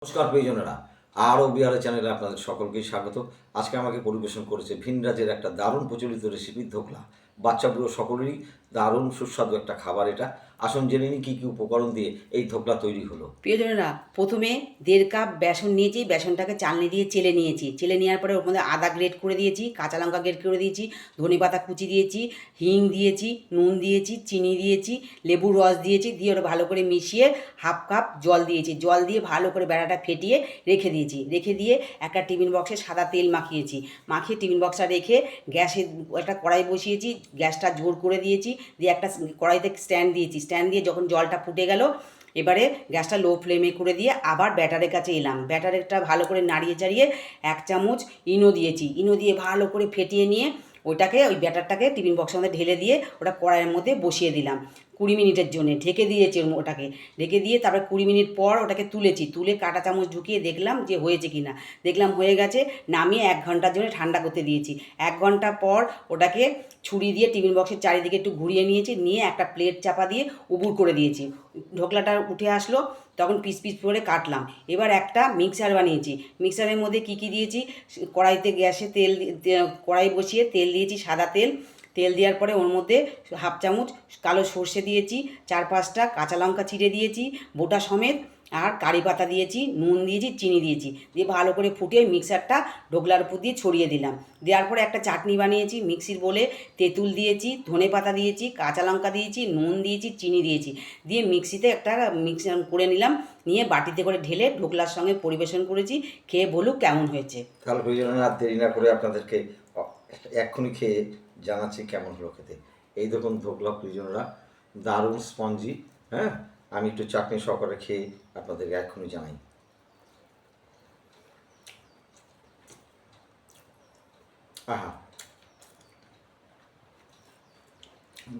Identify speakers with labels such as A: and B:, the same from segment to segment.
A: নমস্কার প্রিয়জনেরা, আরও বিহারের চ্যানেলে আপনাদের সকলকেই স্বাগত। আজকে আমাকে পরিবেশন করেছে ভিন রাজ্যের একটা দারুণ প্রচলিত রেসিপি ধোকলা। বাচ্চা বুড়ো সকলেরই দারুণ সুস্বাদু একটা খাবার এটা। আসুন জেনে নিই কী কী উপকরণ দিয়ে এই ধোকলা তৈরি হলো।
B: প্রিয়জনেরা, প্রথমে 1.5 কাপ বেসন নিয়েছি। বেসনটাকে চালনি দিয়ে চেলে নিয়েছি। চেলে নেওয়ার পরে ওর মধ্যে আদা গ্রেট করে দিয়েছি, কাঁচা লঙ্কা গ্রেট করে দিয়েছি, ধনেপাতা কুচি দিয়েছি, হিং দিয়েছি, নুন দিয়েছি, চিনি দিয়েছি, লেবুর রস দিয়েছি, দিয়ে ওটা ভালো করে মিশিয়ে 1/2 কাপ জল দিয়েছি। জল দিয়ে ভালো করে বেড়াটা ফেটিয়ে রেখে দিয়েছি। রেখে দিয়ে একটা টিফিন বক্সে সাদা তেল মাখিয়েছি। মাখিয়ে টিফিন বক্সটা রেখে গ্যাসে একটা কড়াই বসিয়েছি। গ্যাসটা জোর করে দিয়েছি। দিয়ে একটা কড়াইতে স্ট্যান্ড দিয়েছি। স্ট্যান্ড দিয়ে যখন জলটা ফুটে গেল, এবারে গ্যাসটা লো ফ্লেমে করে দিয়ে আবার ব্যাটারের কাছে এলাম। ব্যাটারেরটা ভালো করে নাড়িয়ে চাড়িয়ে 1 চামচ ইনো দিয়েছি। ইনো দিয়ে ভালো করে ফেটিয়ে নিয়ে ওই ব্যাটারটাকে টিফিন বক্সের মধ্যে ঢেলে দিয়ে ওটা কড়াইয়ের মধ্যে বসিয়ে দিলাম 20 মিনিটের জন্য। ঢেকে দিয়েছি ওটাকে। ঢেকে দিয়ে তারপরে 20 মিনিট পর ওটাকে তুলেছি। তুলে কাঁটা চামচ ঢুকিয়ে দেখলাম যে হয়েছে কি না। দেখলাম হয়ে গেছে। নামিয়ে 1 ঘন্টার জন্য ঠান্ডা করতে দিয়েছি। 1 ঘন্টা পর ওটাকে ছুরি দিয়ে টিফিন বক্সের চারিদিকে একটু ঘুরিয়ে নিয়েছি। নিয়ে একটা প্লেট চাপা দিয়ে উবুর করে দিয়েছি। ঢোকলাটা উঠে আসলো, তখন পিস পিস করে কাটলাম। এবার একটা মিক্সার বানিয়েছি। মিক্সারের মধ্যে কী দিয়েছি, কড়াইতে গ্যাসে কড়াই বসিয়ে তেল দিয়েছি, সাদা তেল। তেল দেওয়ার পরে ওর মধ্যে 1/2 চামচ কালো সর্ষে দিয়েছি, 4-5টা কাঁচা লঙ্কা চিড়ে দিয়েছি বোটা সমেত, আর কারি পাতা দিয়েছি, নুন দিয়েছি, চিনি দিয়েছি। দিয়ে ভালো করে ফুটিয়ে মিক্সারটা ঢোকলার উপর দিয়ে ছড়িয়ে দিলাম। দেওয়ার পরে একটা চাটনি বানিয়েছি মিক্সির বলে। তেঁতুল দিয়েছি, ধনে পাতা দিয়েছি, কাঁচা লঙ্কা দিয়েছি, নুন দিয়েছি, চিনি দিয়েছি। দিয়ে মিক্সিতে একটা মিক্স করে নিলাম। নিয়ে বাটিতে করে ঢেলে ঢোকলার সঙ্গে পরিবেশন করেছি। খেয়ে বলুক কেমন হয়েছে।
A: তাহলে প্রিয়জনেরা, আর দেরি না করে আপনাদেরকে এক্ষুনি খেয়ে জানাচ্ছি কেমন হলো খেতে। এই দেখুন ধোকলা প্রিয়জনেরা, দারুণ স্পঞ্জি। হ্যাঁ, আমি একটু চাটনি সহকারে খেয়ে আপনাদেরকে এক্ষুনি জানাই। আহা,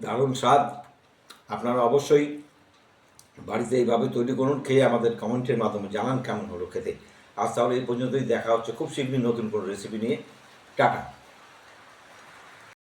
A: দারুণ স্বাদ। আপনারা অবশ্যই বাড়িতে এইভাবে তৈরি করুন, খেয়ে আমাদের কমেন্টের মাধ্যমে জানান কেমন হলো খেতে। আজ তাহলে এই পর্যন্তই। দেখা হচ্ছে খুব শীঘ্রই নতুন কোনো রেসিপি নিয়ে। টাটা।